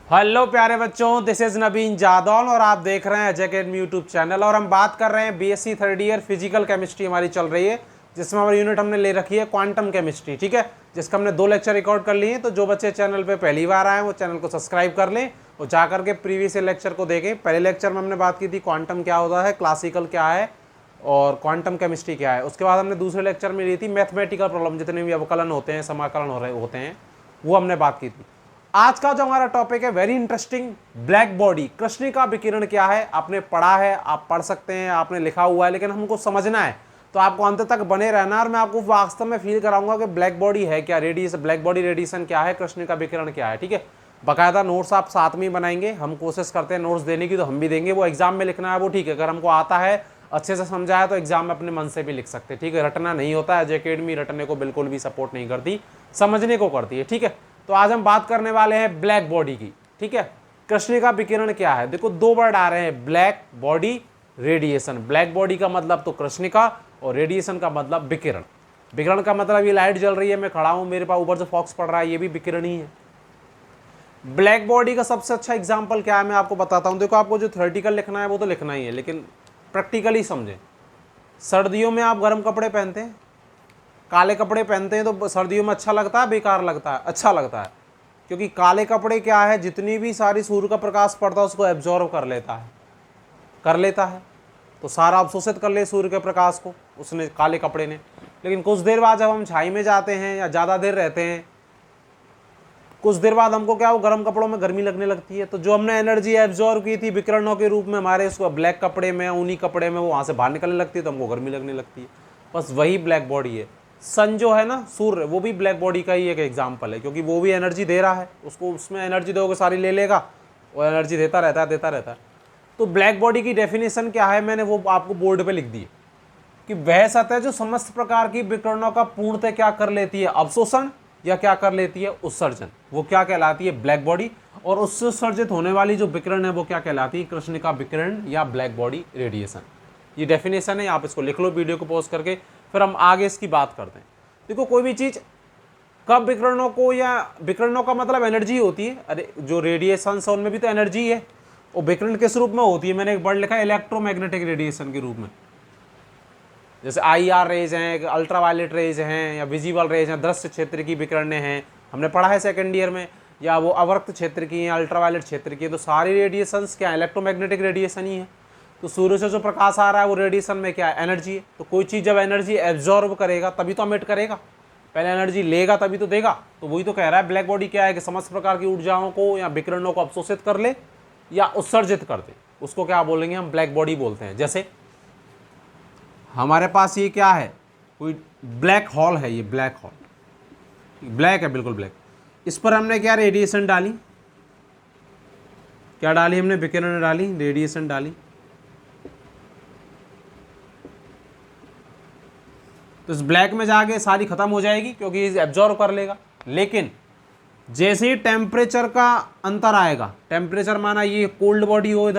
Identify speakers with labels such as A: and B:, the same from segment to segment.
A: Hello प्यारे बच्चों, this is नवीन जादौन और आप देख रहे हैं अजय अकेडमी यूट्यूब चैनल। और हम बात कर रहे हैं BSc third year physical chemistry हमारी चल रही है, जिसमें हमारी यूनिट हमने ले रखी है क्वांटम केमिस्ट्री। ठीक है, जिसका हमने 2 लेक्चर रिकॉर्ड कर लिए हैं। तो जो बच्चे चैनल पे पहली बार आए हैं वो चैनल को सब्सक्राइब कर लें और जा करके प्रीवियस लेक्चर को देखें। पहले लेक्चर में हमने बात की थी क्वांटम क्या होता है, क्लासिकल क्या है और क्वांटम केमिस्ट्री क्या है। उसके बाद हमने दूसरे लेक्चर में ली थी मैथमेटिकल प्रॉब्लम, जितने भी अवकलन होते हैं, समाकलन होते हैं, वो हमने बात की थी। आज का जो हमारा टॉपिक है वेरी इंटरेस्टिंग, ब्लैक बॉडी, कृष्णिका विकिरण क्या है। आपने पढ़ा है, आप पढ़ सकते हैं, आपने लिखा हुआ है, लेकिन हमको समझना है तो आपको अंत तक बने रहना। और मैं आपको वास्तव में फील कराऊंगा कि ब्लैक बॉडी है क्या, रेडिएशन, ब्लैक बॉडी रेडिएशन क्या है, कृष्णिका विकिरण क्या है। ठीक है, बाकायदा नोट्स आप साथ में बनाएंगे। हम कोशिश करते हैं नोट्स देने की, तो हम भी देंगे। वो एग्जाम में लिखना है वो ठीक है, अगर हमको आता है, अच्छे से समझा है, तो एग्जाम में अपने मन से भी लिख सकते हैं। ठीक है, रटना नहीं होता है। अजय अकेडमी रटने को बिल्कुल भी सपोर्ट नहीं करती, समझने को करती है। ठीक है, तो आज हम बात करने वाले हैं ब्लैक बॉडी की। ठीक है, कृष्णिका विकिरण क्या है। देखो 2 वर्ड आ रहे हैं, black body, radiation. Black body का मतलब तो कृष्णिका और रेडिएशन का मतलब विकिरण। विकिरण का मतलब ये लाइट जल रही है, मैं खड़ा हूं, मेरे पास ऊपर से फॉक्स पड़ रहा है, ये भी विकिरण ही है। ब्लैक बॉडी का सबसे अच्छा एग्जाम्पल क्या है मैं आपको बताता हूं। देखो, आपको जो थ्योरेटिकल लिखना है वो तो लिखना ही है, लेकिन प्रैक्टिकली समझें। सर्दियों में आप गर्म कपड़े पहनते हैं, काले कपड़े पहनते हैं, तो सर्दियों में अच्छा लगता है, बेकार लगता है? अच्छा लगता है, क्योंकि काले कपड़े क्या है, जितनी भी सारी सूर्य का प्रकाश पड़ता है उसको एब्जॉर्व कर लेता है, तो सारा अवशोषित कर ले सूर्य के प्रकाश को उसने, काले कपड़े ने। लेकिन कुछ देर बाद जब हम छाई में जाते हैं या ज़्यादा देर रहते हैं, कुछ देर बाद हमको क्या, वो गर्म कपड़ों में गर्मी लगने लगती है। तो जो हमने एनर्जी एब्जॉर्व की थी विकिरणों के रूप में हमारे इसको ब्लैक कपड़े में, ऊनी कपड़े में, वो वहाँ से बाहर निकलने लगती है, तो हमको गर्मी लगने लगती है। बस वही ब्लैक बॉडी है। सन जो है ना, सूर्य, वो भी ब्लैक बॉडी का ही एक एग्जाम्पल है, क्योंकि वो भी एनर्जी दे रहा है। उसको उसमें एनर्जी दोगे सारी ले लेगा और एनर्जी देता रहता है। तो ब्लैक बॉडी की डेफिनेशन क्या है, मैंने वो आपको बोर्ड पे लिख दी कि वह सतह जो समस्त प्रकार की विकिरणों का पूर्णतः क्या कर लेती है, अवशोषण, या क्या कर लेती है, उत्सर्जन, वो क्या कहलाती है, ब्लैक बॉडी। और उससे उत्सर्जित होने वाली जो विकिरण है वो क्या कहलाती है, कृष्णिका विकिरण या ब्लैक बॉडी रेडिएशन। ये डेफिनेशन है, आप इसको लिख लो वीडियो को पॉज करके, फिर हम आगे इसकी बात करते हैं। देखो, कोई भी चीज़ कब विकिरणों को, या विकिरणों का मतलब एनर्जी होती है। अरे जो रेडिएशन है उनमें भी तो एनर्जी है, और विकिरण किस रूप में होती है, मैंने एक वर्ड लिखा है इलेक्ट्रोमैग्नेटिक रेडिएशन के रूप में। जैसे IR रेज हैं, अल्ट्रावायलेट रेज हैं, या विजिबल रेज हैं, दृश्य क्षेत्र की विकिरणें हैं, हमने पढ़ा है सेकंड ईयर में। या वो अवर्त क्षेत्र की हैं, अल्ट्रावायलेट क्षेत्र की हैं। तो सारी रेडिएशंस क्या है, इलेक्ट्रोमैग्नेटिक रेडिएशन ही है। तो सूर्य से जो प्रकाश आ रहा है वो रेडिएशन में क्या है, एनर्जी है। तो कोई चीज़ जब एनर्जी एब्जॉर्ब करेगा तभी तो एमिट करेगा, पहले एनर्जी लेगा तभी तो देगा। तो वही तो कह रहा है ब्लैक बॉडी क्या है, कि समस्त प्रकार की ऊर्जाओं को या विकिरणों को अवशोषित कर ले या उत्सर्जित कर दे, उसको क्या बोलेंगे हम, ब्लैक बॉडी बोलते हैं। जैसे हमारे पास ये क्या है, कोई ब्लैक होल है, ये ब्लैक होल, ब्लैक है, बिल्कुल ब्लैक। इस पर हमने क्या रेडिएशन डाली, क्या डाली हमने, विकिरण डाली, रेडिएशन डाली। तो इस ब्लैक में जाके सारी खत्म हो जाएगी, क्योंकि एब्जॉर्व कर लेगा। लेकिन जैसे ही टेम्परेचर का अंतर आएगा, टेम्परेचर माना ये कोल्ड बॉडी हो,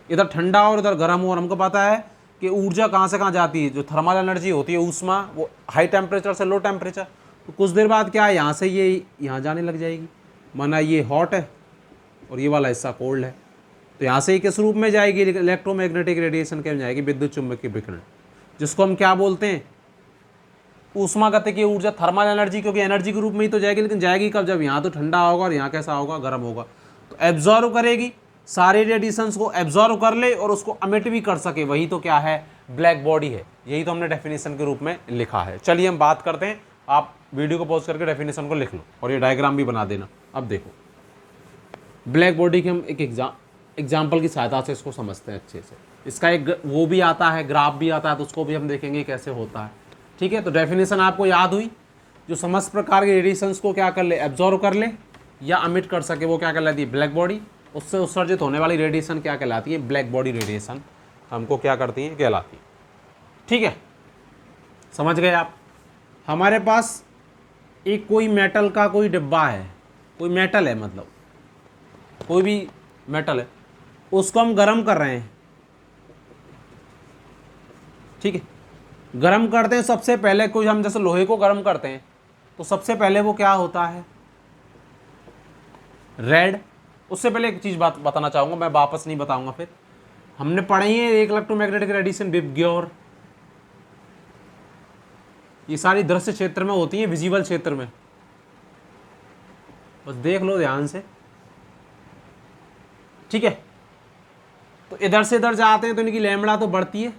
A: इधर ठंडा और इधर गर्म हो, और हमको पता है कि ऊर्जा कहाँ से कहाँ जाती है, जो थर्मल एनर्जी होती है, ऊष्मा, वो हाई टेम्परेचर से लो टेम्परेचर। तो कुछ देर बाद क्या है, यहाँ से ये यहाँ जाने लग जाएगी, माना ये हॉट है और ये वाला हिस्सा कोल्ड है। तो यहाँ से ही किस रूप में जाएगी, इलेक्ट्रोमैग्नेटिक रेडिएशन के में जाएगी, विद्युत चुंबकीय विकिरण, जिसको हम क्या बोलते हैं, ऊष्मागतिकीय ऊर्जा, थर्मल एनर्जी। क्योंकि एनर्जी के रूप में ही तो जाएगी, लेकिन जाएगी कब, जब यहाँ तो ठंडा होगा और यहाँ कैसा होगा, गर्म होगा। तो एब्जॉर्व करेगी, सारे रेडिएशंस को एब्जॉर्व कर ले और उसको अमिट भी कर सके, वही तो क्या है, ब्लैक बॉडी है। यही तो हमने डेफिनेशन के रूप में लिखा है। चलिए हम बात करते हैं, आप वीडियो को पॉज करके डेफिनेशन को लिख लो और ये डायग्राम भी बना देना। अब देखो, ब्लैक बॉडी के हम एक एग्जाम्पल की सहायता से इसको समझते हैं अच्छे से। इसका एक वो भी आता है, ग्राफ भी आता है, तो उसको भी हम देखेंगे कैसे होता है। ठीक है, तो डेफिनेशन आपको याद हुई, जो समस्त प्रकार के रेडिएशंस को क्या कर ले, एब्जॉर्व कर ले या अमिट कर सके, वो क्या कहलाती है, ब्लैक बॉडी। उससे उत्सर्जित होने वाली रेडिएशन क्या कहलाती है, ब्लैक बॉडी रेडिएशन हमको क्या करती है, कहलाती है। ठीक है, समझ गए आप। हमारे पास एक कोई मेटल का कोई डिब्बा है, कोई मेटल है, मतलब कोई भी मेटल है, उसको हम गर्म कर रहे हैं। ठीक है, गर्म करते हैं सबसे पहले, कोई हम जैसे लोहे को गर्म करते हैं तो सबसे पहले वो क्या होता है, रेड। उससे पहले एक चीज़ बात बताना चाहूँगा, मैं वापस नहीं बताऊँगा फिर। हमने पढ़ी है एक इलेक्ट्रोमैग्नेटिक रेडिएशन विबग्योर, ये सारी दृश्य क्षेत्र में होती है, विजिबल क्षेत्र में, बस देख लो ध्यान से, ठीक है। तो इधर से इधर जाते हैं तो इनकी लैम्बडा तो बढ़ती है,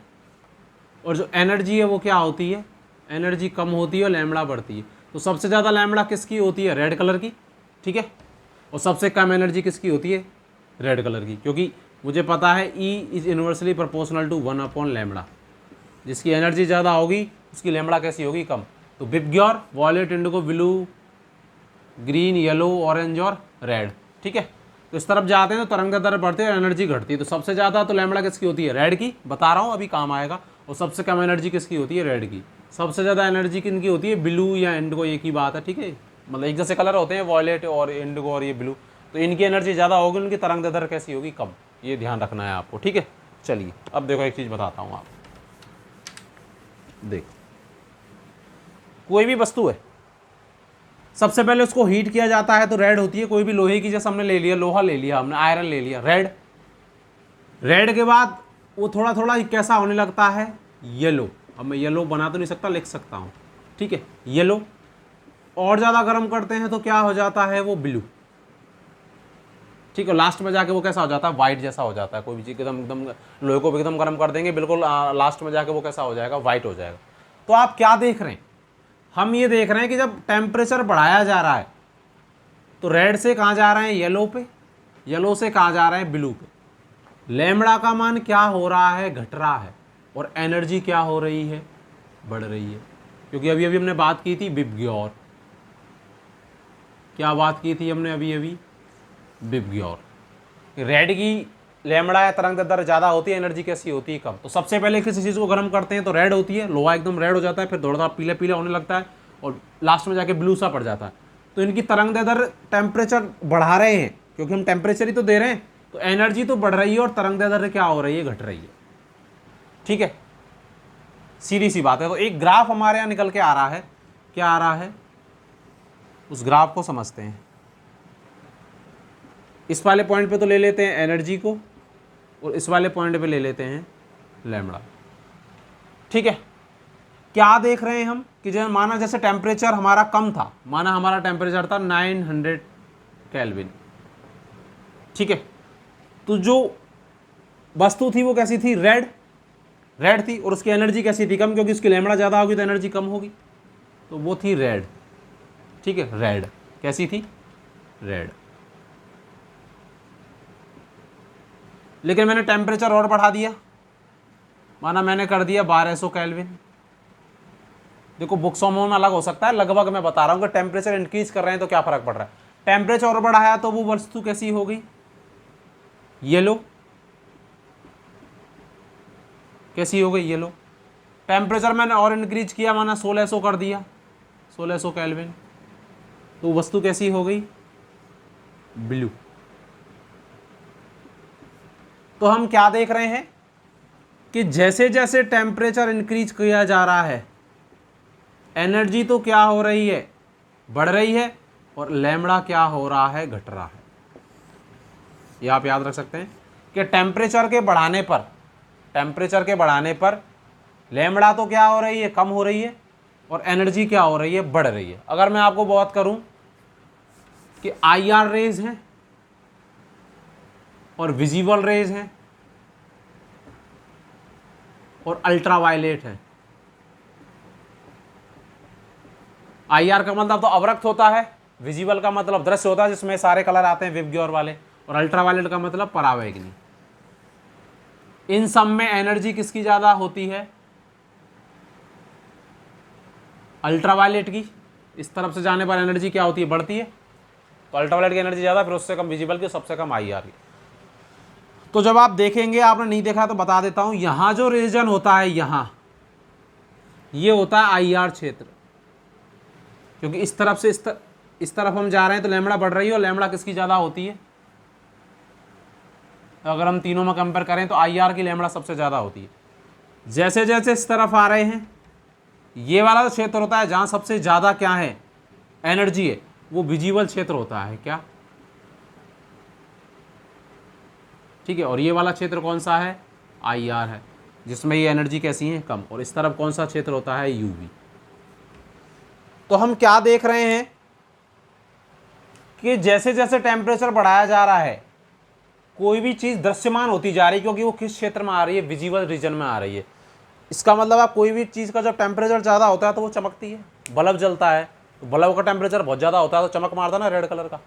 A: और जो एनर्जी है वो क्या होती है, एनर्जी कम होती है और लैम्बडा बढ़ती है। तो सबसे ज़्यादा लैम्बडा किसकी होती है, रेड कलर की, ठीक है। और सबसे कम एनर्जी किसकी होती है, रेड कलर की, क्योंकि मुझे पता है E is inversely proportional to 1/λ। जिसकी एनर्जी ज़्यादा होगी उसकी लैम्बडा कैसी होगी, कम। तो VIBGYOR, violet, indigo, blue, green, yellow, orange और रेड, ठीक है। तो इस तरफ जाते हैं तो तरंग दर बढ़ती है और एनर्जी घटती है। तो सबसे ज़्यादा तो लैम्बडा किसकी होती है, रेड की, बता रहा हूँ अभी काम आएगा। और सबसे कम एनर्जी किसकी होती है, रेड की। सबसे ज़्यादा एनर्जी किनकी होती है, ब्लू या इंडिगो, एक ही बात है, ठीक है। मतलब एक जैसे कलर होते हैं वॉयलेट और इंडिगो और ये ब्लू, तो इनकी एनर्जी ज़्यादा होगी, उनकी तरंग दर कैसी होगी, कम। ये ध्यान रखना है आपको, ठीक है। चलिए अब देखो एक चीज़ बताता हूँ आप, देखो कोई भी वस्तु है, सबसे पहले उसको हीट किया जाता है तो रेड होती है। कोई भी लोहे की, जैसे हमने ले लिया, लोहा ले लिया हमने, आयरन ले लिया, रेड। रेड के बाद वो थोड़ा थोड़ा कैसा होने लगता है, येलो। अब मैं येलो बना तो नहीं सकता, लिख सकता हूँ, ठीक है, येलो। और ज़्यादा गर्म करते हैं तो क्या हो जाता है, वो ब्लू, ठीक है। लास्ट में जाके वो कैसा हो जाता है, वाइट जैसा हो जाता है। कोई भी चीज़ एकदम एकदम लोहे को भी एकदम गर्म कर देंगे, बिल्कुल लास्ट में जाके वो कैसा हो जाएगा, वाइट हो जाएगा। तो आप क्या देख रहे हैं, हम ये देख रहे हैं कि जब टेम्परेचर बढ़ाया जा रहा है तो रेड से कहाँ जा रहे हैं, येलो पे, येलो से कहाँ जा रहे हैं, ब्लू पे। लैम्बडा का मान क्या हो रहा है, घट रहा है, और एनर्जी क्या हो रही है, बढ़ रही है। क्योंकि अभी अभी हमने बात की थी विबग्योर, क्या बात की थी हमने अभी अभी, विबग्योर। रेड की लैम्बडा या तरंग दर ज़्यादा होती है, एनर्जी कैसी होती है, कम। तो सबसे पहले किसी चीज़ को गर्म करते हैं तो रेड होती है, लोहा एकदम रेड हो जाता है, फिर थोड़ा थोड़ा पीला पीला होने लगता है और लास्ट में जाके ब्लू सा पड़ जाता है। तो इनकी तरंग दर टेम्परेचर बढ़ा रहे हैं, क्योंकि हम टेम्परेचर ही तो दे रहे हैं, तो एनर्जी तो बढ़ रही है और तरंग दर क्या हो रही है, घट रही है, ठीक है। सीधी सी बात है। तो एक ग्राफ हमारे यहाँ निकल के आ रहा है, क्या आ रहा है, उस ग्राफ को समझते हैं। इस वाले पॉइंट पे तो ले लेते हैं एनर्जी को, और इस वाले पॉइंट पे ले लेते हैं लैम्बडा, ठीक है। क्या देख रहे हैं हम कि जैसे माना जैसे टेम्परेचर हमारा कम था, माना हमारा टेम्परेचर था 900 केल्विन, ठीक है। तो जो वस्तु थी वो कैसी थी, रेड, रेड थी, और उसकी एनर्जी कैसी थी, कम, क्योंकि उसकी लैम्बडा ज़्यादा होगी तो एनर्जी कम होगी, तो वो थी रेड, ठीक है। रेड कैसी थी, रेड। लेकिन मैंने टेम्परेचर और बढ़ा दिया, माना मैंने कर दिया 1200 केल्विन। देखो बुक्स में अलग हो सकता है, लगभग मैं बता रहा हूँ कि टेम्परेचर इंक्रीज कर रहे हैं तो क्या फर्क पड़ रहा है। टेम्परेचर और बढ़ाया तो वो वस्तु कैसी हो गई, येलो, कैसी हो गई, येलो। टेम्परेचर मैंने और इंक्रीज किया, माना 1600 कर दिया, 1600 केल्विन, तो वस्तु कैसी हो गई, ब्लू। तो हम क्या देख रहे हैं कि जैसे जैसे टेम्परेचर इंक्रीज किया जा रहा है, एनर्जी तो क्या हो रही है, बढ़ रही है, और लैम्बडा क्या हो रहा है, घट रहा है। ये आप याद रख सकते हैं कि टेम्परेचर के बढ़ाने पर, टेम्परेचर के बढ़ाने पर लैम्बडा तो क्या हो रही है, कम हो रही है, और एनर्जी क्या हो रही है, बढ़ रही है। अगर मैं आपको बात करूं कि IR रेज हैं और विजिबल रेज हैं और अल्ट्रावायलेट है। IR का मतलब तो अवरक्त होता है, विजिबल का मतलब दृश्य होता है जिसमें सारे कलर आते हैं विबग्योर वाले, और अल्ट्रावायलेट का मतलब परावैंगनी। इन सब में एनर्जी किसकी ज़्यादा होती है, अल्ट्रावायलेट की। इस तरफ से जाने पर एनर्जी क्या होती है, बढ़ती है, तो अल्ट्रावायलेट की एनर्जी ज़्यादा, फिर उससे कम विजिबल की, सबसे कम IR की। तो जब आप देखेंगे, आपने नहीं देखा तो बता देता हूँ, यहाँ जो रीजन होता है, यहाँ ये होता है IR क्षेत्र, क्योंकि इस तरफ से इस तरफ हम जा रहे हैं तो लैम्बडा बढ़ रही है, और लैम्बडा किसकी ज़्यादा होती है, अगर हम तीनों में कंपेयर करें तो IR की लैम्बडा सबसे ज़्यादा होती है। जैसे जैसे इस तरफ आ रहे हैं, ये वाला जो क्षेत्र होता है जहाँ सबसे ज़्यादा क्या है, एनर्जी है, वो विजिबल क्षेत्र होता है, क्या, ठीक है। और ये वाला क्षेत्र कौन सा है, IR है, जिसमें ये एनर्जी कैसी है, कम। और इस तरफ कौन सा क्षेत्र होता है, UV। तो हम क्या देख रहे हैं कि जैसे जैसे टेम्परेचर बढ़ाया जा रहा है कोई भी चीज़ दृश्यमान होती जा रही है, क्योंकि वो किस क्षेत्र में आ रही है, विजिबल रीजन में आ रही है। इसका मतलब आप कोई भी चीज़ का जब टेम्परेचर ज़्यादा होता है तो वो चमकती है। बल्ब जलता है तो बल्ब का टेम्परेचर बहुत ज़्यादा होता है तो चमक मारता ना रेड कलर का।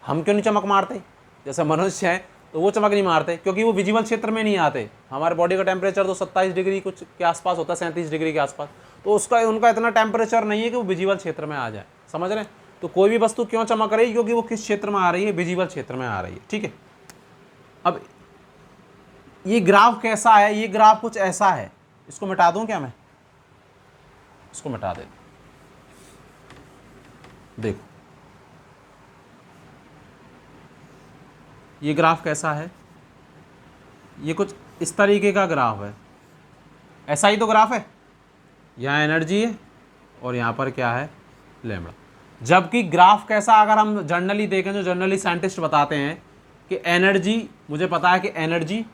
A: हम क्यों नहीं चमक मारते, जैसे मनुष्य हैं तो वो चमक नहीं मारते क्योंकि वो विजिबल क्षेत्र में नहीं आते। हमारे बॉडी का टेम्परेचर तो 27 डिग्री कुछ के आसपास होता है, 37 डिग्री के आसपास, तो उसका उनका इतना टेम्परेचर नहीं है कि वो विजिबल क्षेत्र में आ जाए। समझ रहे हैं? तो कोई भी वस्तु क्यों चमक रही है, क्योंकि वो किस क्षेत्र में आ रही है, विजिबल क्षेत्र में आ रही है। ठीक है। अब ये ग्राफ कैसा है, ये ग्राफ कुछ ऐसा है। इसको मिटा दूं क्या मैं, इसको मिटा दे। देखो ये ग्राफ कैसा है, ये कुछ इस तरीके का ग्राफ है। ऐसा ही तो ग्राफ है, यहाँ एनर्जी है और यहाँ पर क्या है, लैम्बडा। जबकि ग्राफ कैसा, अगर हम जनरली देखें, जो जनरली साइंटिस्ट बताते हैं कि एनर्जी, मुझे पता है कि एनर्जी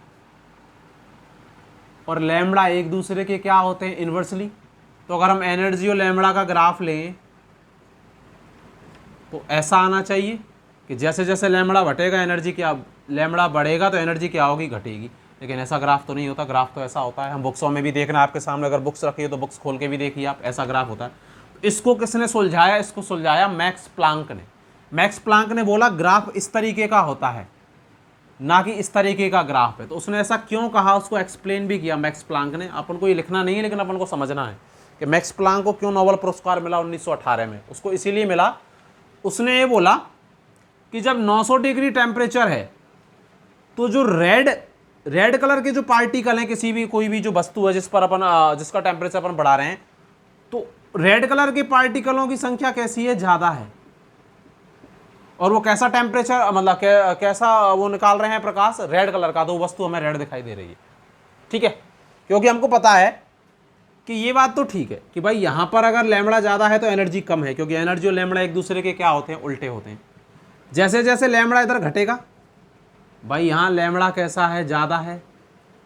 A: और लैम्बडा एक दूसरे के क्या होते हैं, इन्वर्सली। तो अगर हम एनर्जी और लैम्बडा का ग्राफ लें तो ऐसा आना चाहिए कि जैसे जैसे लैम्बडा घटेगा एनर्जी क्या, लैम्बडा बढ़ेगा तो एनर्जी क्या होगी, घटेगी। लेकिन ऐसा ग्राफ तो नहीं होता। ग्राफ तो ऐसा होता है, हम बुक्सों में भी देखना, आपके सामने अगर बुक्स रखी है तो बुक्स खोल के भी देखिए आप, ऐसा ग्राफ होता है। तो इसको किसने सुलझाया, इसको सुलझाया मैक्स प्लांक ने। मैक्स प्लांक ने बोला ग्राफ इस तरीके का होता है, ना कि इस तरीके का ग्राफ है। तो उसने ऐसा क्यों कहा, उसको एक्सप्लेन भी किया मैक्स प्लांक ने। अपन को ये लिखना नहीं है, लेकिन अपन को समझना है कि मैक्स प्लांक को क्यों नोबेल पुरस्कार मिला 1918 में। उसको इसीलिए मिला, उसने ये बोला कि जब 900 डिग्री टेम्परेचर है तो जो रेड कलर के जो पार्टिकल हैं, किसी भी कोई भी जो वस्तु है जिस पर अपन जिसका टेम्परेचर अपन बढ़ा रहे हैं, तो रेड कलर के पार्टिकलों की संख्या कैसी है, ज़्यादा है। और वो कैसा टेम्परेचर, मतलब कैसा वो निकाल रहे हैं प्रकाश, रेड कलर का, तो वस्तु हमें रेड दिखाई दे रही है। ठीक है, क्योंकि हमको पता है कि ये बात तो ठीक है कि भाई यहाँ पर अगर लैम्बडा ज़्यादा है तो एनर्जी कम है, क्योंकि एनर्जी और लैम्बडा एक दूसरे के क्या होते हैं, उल्टे होते हैं। जैसे जैसे लैम्बडा इधर घटेगा, भाई यहाँ लैम्बडा कैसा है, ज़्यादा है,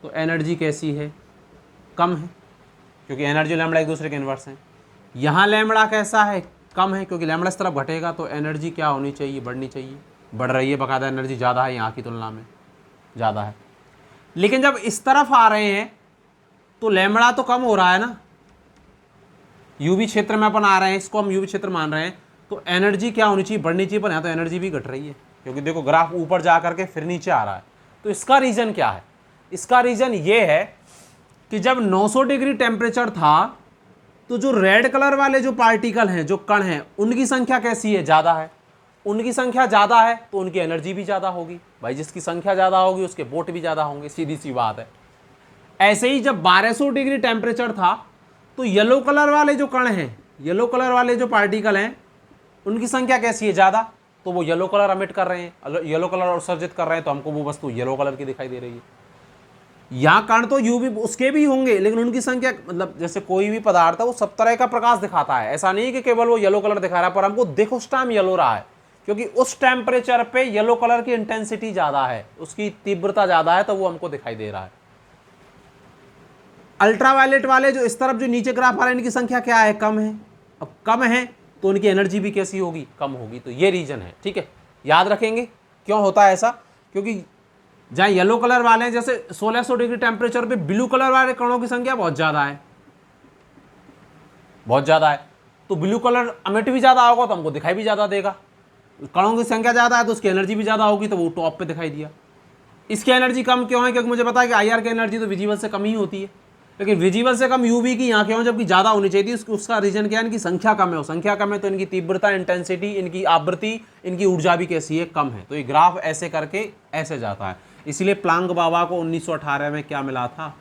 A: तो एनर्जी कैसी है, कम है, क्योंकि एनर्जी और लैम्बडा एक दूसरे के इन्वर्स हैं। यहाँ लैम्बडा कैसा है, कम है, क्योंकि लैम्बडा इस तरफ घटेगा तो एनर्जी क्या होनी चाहिए, बढ़नी चाहिए, बढ़ रही है, बाकायदा एनर्जी ज़्यादा है, यहाँ की तुलना में ज़्यादा है। लेकिन जब इस तरफ आ रहे हैं तो लैम्बडा तो कम हो रहा है ना, यूवी क्षेत्र में अपन आ रहे हैं, इसको हम यूवी क्षेत्र मान रहे हैं, तो एनर्जी क्या होनी चाहिए, बढ़नी चाहिए, पर यहाँ तो एनर्जी भी घट रही है, क्योंकि देखो ग्राफ ऊपर जा करके फिर नीचे आ रहा है। तो इसका रीज़न क्या है, इसका रीज़न ये है कि जब 900 डिग्री टेम्परेचर था तो जो रेड कलर वाले जो पार्टिकल हैं, जो कण हैं, उनकी संख्या कैसी है, ज़्यादा है। उनकी संख्या ज़्यादा है तो उनकी एनर्जी भी ज़्यादा होगी। भाई जिसकी संख्या ज़्यादा होगी उसके वोट भी ज़्यादा होंगे, सीधी सी बात है। ऐसे ही जब 1200 डिग्री टेम्परेचर था तो येलो कलर वाले जो कण हैं, येलो कलर वाले जो पार्टिकल हैं, उनकी संख्या कैसी है, ज़्यादा, तो वो येलो कलर अमिट कर रहे हैं, येलो कलर उत्सर्जित कर रहे हैं, तो हमको वो वस्तु येलो कलर की दिखाई दे रही है। यहाँ कण तो यूवी उसके भी होंगे, लेकिन उनकी संख्या, मतलब जैसे कोई भी पदार्थ है वो सब तरह का प्रकाश दिखाता है, ऐसा नहीं कि केवल वो येलो कलर दिखा रहा है, पर हमको दिख उस टाइम येलो रहा है क्योंकि उस टेम्परेचर पे येलो कलर की इंटेंसिटी ज़्यादा है, उसकी तीव्रता ज़्यादा है, तो वो हमको दिखाई दे रहा है। अल्ट्रावायलेट वाले जो इस तरफ जो नीचे ग्राफ आ रहे हैं, इनकी संख्या क्या है, कम है। अब कम है तो उनकी एनर्जी भी कैसी होगी, कम होगी। तो ये रीजन है। ठीक है, याद रखेंगे क्यों होता है ऐसा, क्योंकि जहाँ येलो कलर वाले हैं, जैसे 1600 डिग्री टेम्परेचर पे ब्लू कलर वाले कणों की संख्या बहुत ज़्यादा है, बहुत ज़्यादा है, तो ब्लू कलर अमिट भी ज़्यादा होगा तो हमको दिखाई भी ज़्यादा देगा। कणों की संख्या ज़्यादा है तो उसकी एनर्जी भी ज़्यादा होगी, तो वो टॉप पे दिखाई दिया। इसकी एनर्जी कम क्यों है, क्योंकि मुझे पता है कि IR की एनर्जी तो विजिबल से कम ही होती है, लेकिन विजिबल से कम UV की यहाँ क्यों, जबकि ज़्यादा होनी चाहिए थी। उसका रीजन क्या है, इनकी संख्या कम है। संख्या कम है तो इनकी तीव्रता, इंटेंसिटी, इनकी आवृत्ति, इनकी ऊर्जा भी कैसी है, कम है। तो ये ग्राफ ऐसे करके ऐसे जाता है। इसलिए प्लांक बाबा को 1918 में क्या मिला था,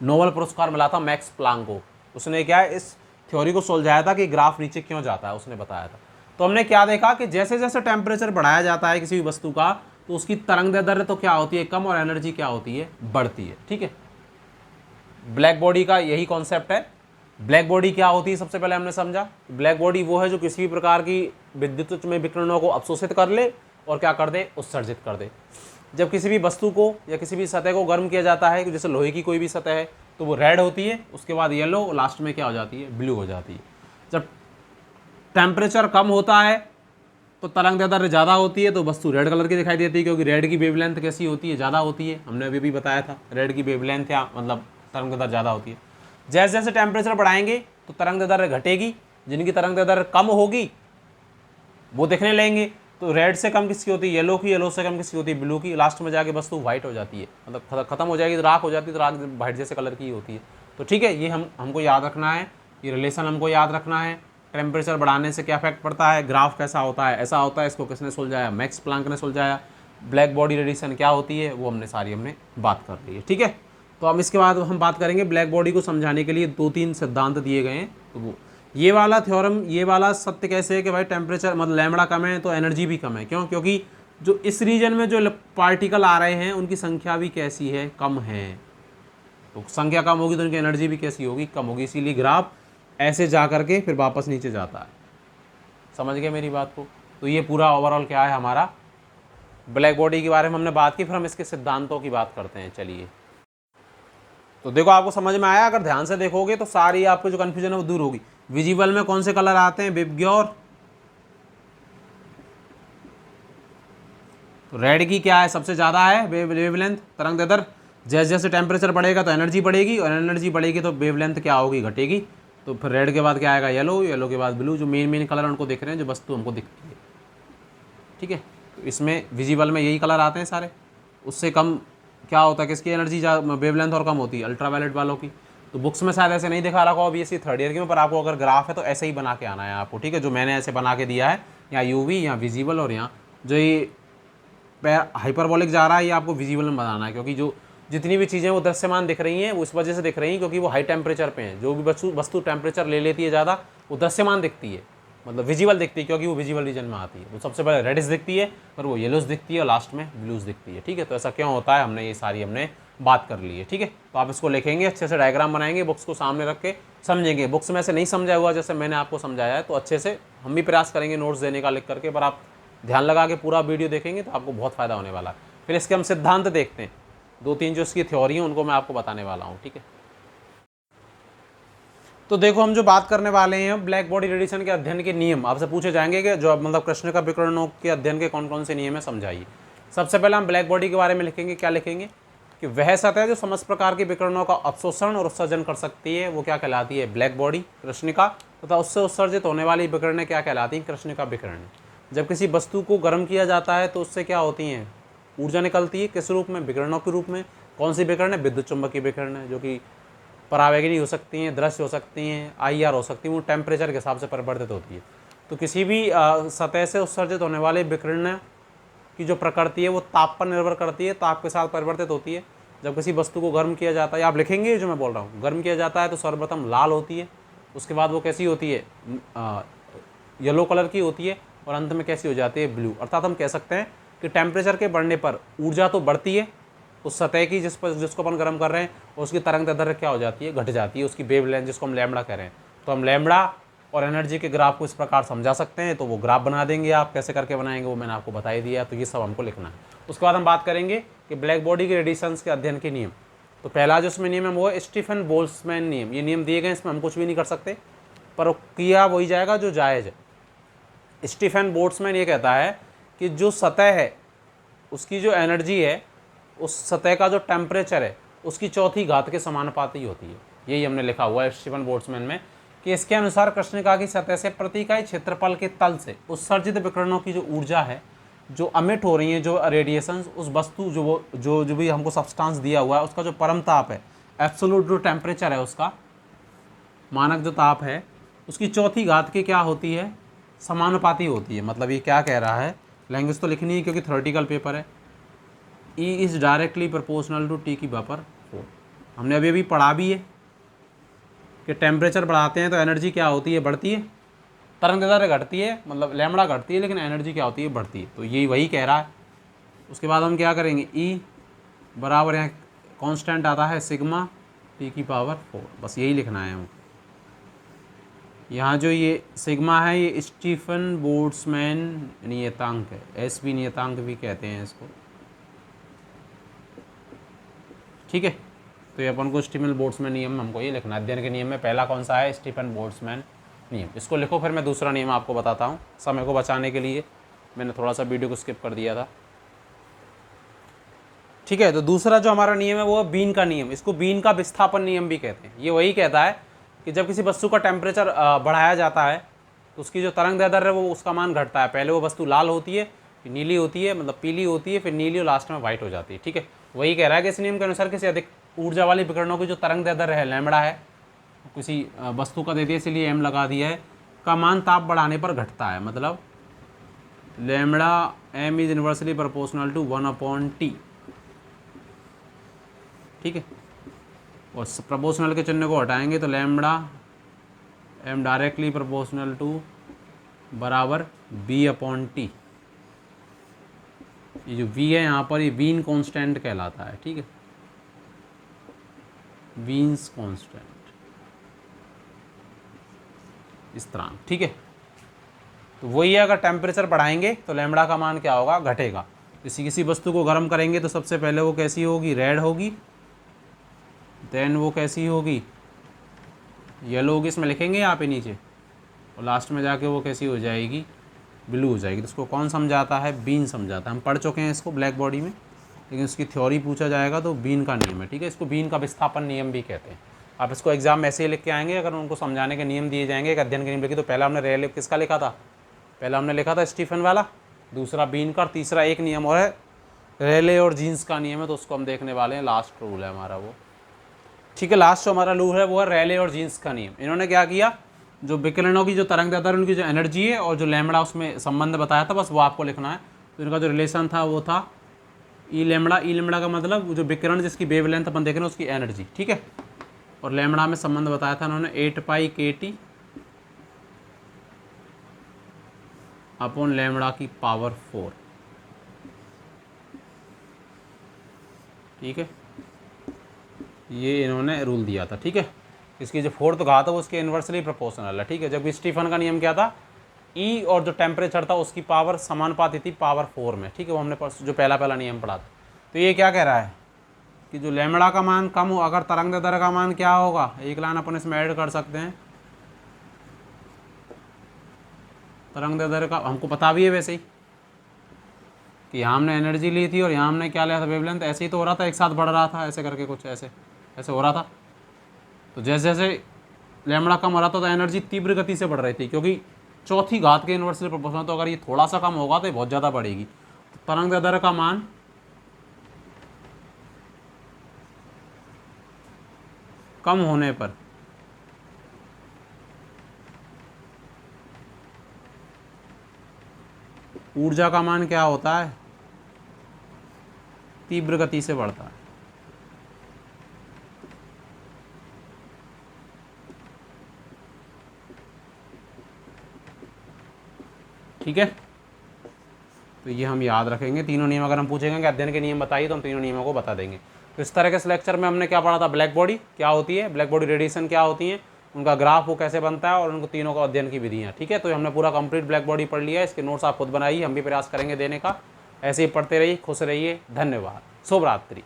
A: नोबेल पुरस्कार मिला था मैक्स प्लांक को। उसने क्या है, इस थ्योरी को सुलझाया था कि ग्राफ नीचे क्यों जाता है, उसने बताया था। तो हमने क्या देखा कि जैसे जैसे टेम्परेचर बढ़ाया जाता है किसी भी वस्तु का, तो उसकी तरंगदैर्ध्य तो क्या होती है, कम, और एनर्जी क्या होती है, बढ़ती है। ठीक है, ब्लैक बॉडी का यही कॉन्सेप्ट है। ब्लैक बॉडी क्या होती है, सबसे पहले हमने समझा ब्लैक बॉडी वो है जो किसी भी प्रकार की विद्युत में विकिरणों को अवशोषित कर ले और क्या कर दे, उत्सर्जित कर दे। जब किसी भी वस्तु को या किसी भी सतह को गर्म किया जाता है, जैसे लोहे की कोई भी सतह है, तो वो रेड होती है, उसके बाद येलो, लास्ट में क्या हो जाती है, ब्लू हो जाती है। जब टेम्परेचर कम होता है तो तरंगदैर्ध्य ज़्यादा होती है, तो वस्तु रेड कलर की दिखाई देती है, क्योंकि रेड की वेवलेंथ कैसी होती है, ज़्यादा होती है। हमने अभी भी बताया था, रेड की वेवलेंथ या मतलब तरंगदैर्ध्य ज़्यादा होती है। जैसे जैसे टेम्परेचर बढ़ाएंगे तो तरंगदैर्ध्य घटेगी, जिनकी तरंगदैर्ध्य कम होगी वो दिखने लगेंगे। तो रेड से कम किसकी होती है, येलो की, येलो से कम किसकी होती है, ब्लू की, लास्ट में जाके वस्तु व्हाइट हो जाती है, मतलब खत्म हो जाएगी तो राख हो जाती है, तो राख व्हाइट जैसे कलर की होती है। तो ठीक है, ये हमको याद रखना है, ये रिलेशन हमको याद रखना है। टेम्परेचर बढ़ाने से क्या इफेक्ट पड़ता है, ग्राफ कैसा होता है, ऐसा होता है, इसको किसने सुलझाया, मैक्स प्लांक ने सुलझाया। ब्लैक बॉडी रेडिएशन क्या होती है वो हमने बात कर ली है। ठीक है, तो अब इसके बाद हम बात करेंगे ब्लैक बॉडी को समझाने के लिए 2-3 सिद्धांत दिए गए हैं। तो वो ये वाला थ्योरम, ये वाला सत्य कैसे है कि भाई टेम्परेचर मतलब लैम्बडा कम है तो एनर्जी भी कम है। क्यों? क्योंकि जो इस रीजन में जो पार्टिकल आ रहे हैं उनकी संख्या भी कैसी है, कम है। तो संख्या कम होगी तो उनकी एनर्जी भी कैसी होगी, कम होगी। इसीलिए ग्राफ ऐसे जा करके फिर वापस नीचे जाता है। समझ गए मेरी बात को? तो ये पूरा ओवरऑल क्या है हमारा, ब्लैक बॉडी के बारे में हमने बात की। फिर हम इसके सिद्धांतों की बात करते हैं। चलिए, तो देखो आपको समझ में आया? अगर ध्यान से देखोगे तो सारी आपको जो कन्फ्यूजन है वो दूर होगी। विजिबल में कौन से कलर आते हैं, विबग्योर। तो रेड की क्या है, सबसे ज़्यादा है वेवलेंथ, तरंगदैर्ध्य। जैसे जैसे टेम्परेचर बढ़ेगा तो एनर्जी बढ़ेगी, और एनर्जी बढ़ेगी तो वेवलेंथ क्या होगी, घटेगी। तो फिर रेड के बाद क्या आएगा, येलो, येलो के बाद ब्लू। जो मेन कलर उनको दिख रहे हैं, जो वस्तु हमको दिखती है। ठीक है, तो इसमें विजिबल में यही कलर आते हैं सारे। उससे कम क्या होता है, किसकी एनर्जी वेवलेंथ और कम होती है, अल्ट्रावायलेट वालों की। तो बुक्स में शायद ऐसे नहीं दिखा रखा हो BSc थर्ड ईयर की में, पर आपको अगर ग्राफ है तो ऐसे ही बना के आना है आपको। ठीक है, जो मैंने ऐसे बना के दिया है, यहाँ UV, यहाँ विजिबल, और यहाँ जो ये हाइपरबॉलिक जा रहा है, ये आपको विजिबल में बनाना है। क्योंकि जो जितनी भी चीज़ें वो दृश्यमान दिख रही हैं वो इस वजह से दिख रही हैं क्योंकि वो हाई टेम्परेचर पे हैं। जो भी वस्तु टेम्परेचर ले लेती है ज़्यादा, वो दृश्यमान दिखती है, मतलब विजिबल दिखती है, क्योंकि वो विजिबल रीजन में आती है। तो सबसे पहले रेडिश दिखती है, पर वो येलोस दिखती है, और लास्ट में ब्लूज दिखती है। ठीक है, तो ऐसा क्यों होता है, हमने ये सारी बात कर ली है। ठीक है, तो आप इसको लिखेंगे, अच्छे से डायग्राम बनाएंगे, बुक्स को सामने रख के समझेंगे। बुक्स में से नहीं समझा हुआ जैसे मैंने आपको समझाया है, तो अच्छे से हम भी प्रयास करेंगे नोट्स देने का लिख करके, पर आप ध्यान लगा के पूरा वीडियो देखेंगे तो आपको बहुत फ़ायदा होने वाला है। फिर इसके हम सिद्धांत देखते हैं, 2-3 जो इसकी थ्योरी है उनको मैं आपको बताने वाला हूँ। ठीक है, तो देखो हम जो बात करने वाले हैं ब्लैक बॉडी रेडिएशन के अध्ययन के नियम आपसे पूछे जाएंगे कि जो मतलब कृष्णिका विकिरणों के अध्ययन के कौन कौन से नियम है, समझाइए। सबसे पहले हम ब्लैक बॉडी के बारे में लिखेंगे। क्या लिखेंगे कि वह सतह जो समस्त प्रकार के विकिरणों का अवशोषण और उत्सर्जन कर सकती है वो क्या कहलाती है, ब्लैक बॉडी, कृष्णिका। तथा उससे उत्सर्जित होने वाली विकिरणें क्या कहलाती हैं, कृष्णिका विकिरण। जब किसी वस्तु को गर्म किया जाता है तो उससे क्या होती हैं, ऊर्जा निकलती है। किस रूप में, विकिरणों के रूप में। कौन सी विकिरण है, विद्युत चुंबकीय विकिरण है, जो कि परावैगिनी हो सकती हैं, दृश्य हो सकती हैं, IR हो सकती हैं। वो टेम्परेचर के हिसाब से परिवर्तित होती है। तो किसी भी सतह से उत्सर्जित होने वाले विकिरण की जो प्रकृति है वो ताप पर निर्भर करती है, ताप के साथ परिवर्तित होती है। जब किसी वस्तु को गर्म किया जाता है, आप लिखेंगे जो मैं बोल रहा हूँ, गर्म किया जाता है तो सर्वप्रथम लाल होती है, उसके बाद वो कैसी होती है, येलो कलर की होती है, और अंत में कैसी हो जाती है, ब्लू। अर्थात हम कह सकते हैं कि टेम्परेचर के बढ़ने पर ऊर्जा तो बढ़ती है उस सतह की जिसको अपन गर्म कर रहे हैं, और उसकी तरंगदैर्ध्य क्या हो जाती है, घट जाती है, उसकी वेवलेंथ, जिसको हम लैम्बडा कह रहे हैं। तो हम लैम्बडा और एनर्जी के ग्राफ को इस प्रकार समझा सकते हैं। तो वो ग्राफ बना देंगे, आप कैसे करके बनाएंगे वो मैंने आपको बता ही दिया। तो ये सब हमको लिखना है। उसके बाद हम बात करेंगे कि ब्लैक बॉडी के रेडिएशंस के अध्ययन के नियम। तो पहला जो इसमें नियम है वो है स्टीफन बोल्ट्जमैन नियम। ये नियम दिए गए, इसमें हम कुछ भी नहीं कर सकते, पर किया वही जाएगा जो जायज़ है। स्टीफन बोल्ट्जमैन ये कहता है कि जो सतह है उसकी जो एनर्जी है, उस सतह का जो टेम्परेचर है उसकी चौथी घात के समानुपाती होती है। यही हमने लिखा हुआ है स्टीफन बोल्ट्जमैन में, कि इसके अनुसार कृष्णिका की सतह से प्रति इकाई क्षेत्रफल के तल से उत्सर्जित विकिरणों की जो ऊर्जा है, जो अमिट हो रही है, जो रेडिएशंस, उस वस्तु जो भी हमको सब्सटेंस दिया हुआ है उसका जो परम ताप है, एब्सोल्यूट जो टेम्परेचर है, उसका मानक जो ताप है, उसकी चौथी घात की क्या होती है, समानुपाती होती है। मतलब ये क्या कह रहा है, लैंग्वेज तो लिखनी है क्योंकि थ्योरेटिकल पेपर है। E is directly proportional to T की पावर 4। हमने अभी पढ़ा भी है कि टेम्परेचर बढ़ाते हैं तो एनर्जी क्या होती है, बढ़ती है, तरंगदैर्ध्य घटती है, मतलब लैम्बडा घटती है, लेकिन एनर्जी क्या होती है, बढ़ती है। तो यही वही कह रहा है। उसके बाद हम क्या करेंगे, E बराबर यहाँ कांस्टेंट आता है सिग्मा T की पावर 4। बस यही लिखना है हमको। यहाँ जो ये सिग्मा है ये स्टीफन बोल्ट्जमैन नियतांक है, SB नियतांक भी कहते हैं इसको। ठीक है। तो ये अपन को स्टीफन बोल्ट्जमैन नियम हमको ये लिखना, अध्ययन के नियम में पहला कौन सा है, स्टीफन बोल्ट्जमैन नियम। इसको लिखो, फिर मैं दूसरा नियम आपको बताता हूँ। समय को बचाने के लिए मैंने थोड़ा सा वीडियो को स्किप कर दिया था। ठीक है, तो दूसरा जो हमारा नियम है वो है बीन का नियम। इसको बीन का विस्थापन नियम भी कहते हैं। ये वही कहता है कि जब किसी वस्तु का टेम्परेचर बढ़ाया जाता है तो उसकी जो तरंग दैर्ध्य है वो उसका मान घटता है। पहले वो वस्तु लाल होती है, फिर नीली होती है, मतलब पीली होती है, फिर नीली और लास्ट में वाइट हो जाती है। ठीक है, वही कह रहा है कि इस नियम के अनुसार किसी अधिक ऊर्जा वाली विकिरणों की जो तरंग दैर्ध्य है लैम्बडा है, किसी वस्तु का दे दिया इसलिए एम लगा दिया है, का मान ताप बढ़ाने पर घटता है। मतलब lambda M is inversely proportional to 1/T। ठीक है, और प्रोपोर्शनल के चिन्ह को हटाएंगे तो lambda M directly proportional to बराबर B/T। ये जो V है यहाँ पर, ये वीन कांस्टेंट कहलाता है। ठीक है, वीन्स कांस्टेंट इस तरह। ठीक है, तो वही है, अगर टेम्परेचर बढ़ाएंगे तो लैम्बडा का मान क्या होगा, घटेगा। किसी वस्तु को गर्म करेंगे तो सबसे पहले वो कैसी होगी, रेड होगी, देन वो कैसी होगी, येलो होगी, इसमें लिखेंगे यहाँ पे नीचे, और लास्ट में जाके वो कैसी हो जाएगी, ब्लू हो जाएगी। तो इसको कौन समझाता है, बीन समझाता है। हम पढ़ चुके हैं इसको ब्लैक बॉडी में, लेकिन इसकी थ्योरी पूछा जाएगा तो बीन का नियम है। ठीक है, इसको बीन का विस्थापन नियम भी कहते हैं। आप इसको एग्जाम में ऐसे ही लिख के आएंगे, अगर उनको समझाने के नियम दिए जाएंगे, एक अध्ययन के नियम लिखी, तो पहला हमने रेले किसका लिखा था, पहला हमने लिखा था स्टीफन वाला, दूसरा बीन का, और तीसरा एक नियम और है रेले और जीन्स का नियम है, तो उसको हम देखने वाले हैं। लास्ट रूल है हमारा वो। ठीक है, लास्ट जो हमारा रूल है वो है रेले और जीन्स का नियम। इन्होंने क्या किया, जो विकिरणों की जो तरंग दैर्ध्य उनकी जो एनर्जी है और जो लैम्बडा उसमें संबंध बताया था, बस वो आपको लिखना है। तो इनका जो रिलेशन था वो था ई लैम्बडा का मतलब जो विकिरण जिसकी वेवलेंथ अपन देख रहे हैं उसकी एनर्जी। ठीक है, और लैम्बडा में संबंध बताया था उन्होंने 8π/kT अपॉन लैम्बडा की पावर 4। ठीक है, ये इन्होंने रूल दिया था। ठीक है, इसकी जो फोर्थ घात है वो उसके इन्वर्सली प्रोपोर्शनल है। ठीक है, जबकि स्टीफन का नियम क्या था, ई और जो टेम्परेचर था उसकी पावर समानुपाती थी पावर 4 में। ठीक है, वो हमने जो पहला नियम पढ़ा था। तो ये क्या कह रहा है कि जो लैम्बडा का मान कम हो, अगर तरंग दैर्ध्य का मान क्या होगा, एक लाइन अपन इसमें ऐड कर सकते हैं, तरंग दैर्ध्य का हमको पता भी है वैसे ही कि यहाँ हमने एनर्जी ली थी और यहाँ हमने क्या लिया था, वेवलेंथ। ऐसे ही तो हो रहा था, एक साथ बढ़ रहा था, ऐसे करके कुछ ऐसे हो रहा था। तो जैसे जैसे लैम्बडा कम हो रहा था तो एनर्जी तीव्र गति से बढ़ रही थी, क्योंकि चौथी घात के इन्वर्सली प्रोपोर्शनल। तो अगर ये थोड़ा सा कम होगा तो ये बहुत ज़्यादा बढ़ेगी। तो तरंग दैर्ध्य का मान कम होने पर ऊर्जा का मान क्या होता है, तीव्र गति से बढ़ता है। ठीक है, तो ये हम याद रखेंगे। तीनों नियम अगर हम पूछेंगे कि अध्ययन के नियम बताइए तो हम तीनों नियमों को बता देंगे। तो इस तरह के इस लेक्चर में हमने क्या पढ़ा था, ब्लैक बॉडी क्या होती है, ब्लैक बॉडी रेडिएशन क्या होती है, उनका ग्राफ वो कैसे बनता है, और उनको तीनों का अध्ययन की विधियाँ। ठीक है, तो हमने पूरा कंप्लीट ब्लैक बॉडी पढ़ लिया है। इसके नोट्स आप खुद बनाइए, हम भी प्रयास करेंगे देने का। ऐसे ही पढ़ते रहिए, खुश रहिए। धन्यवाद, शुभ रात्रि।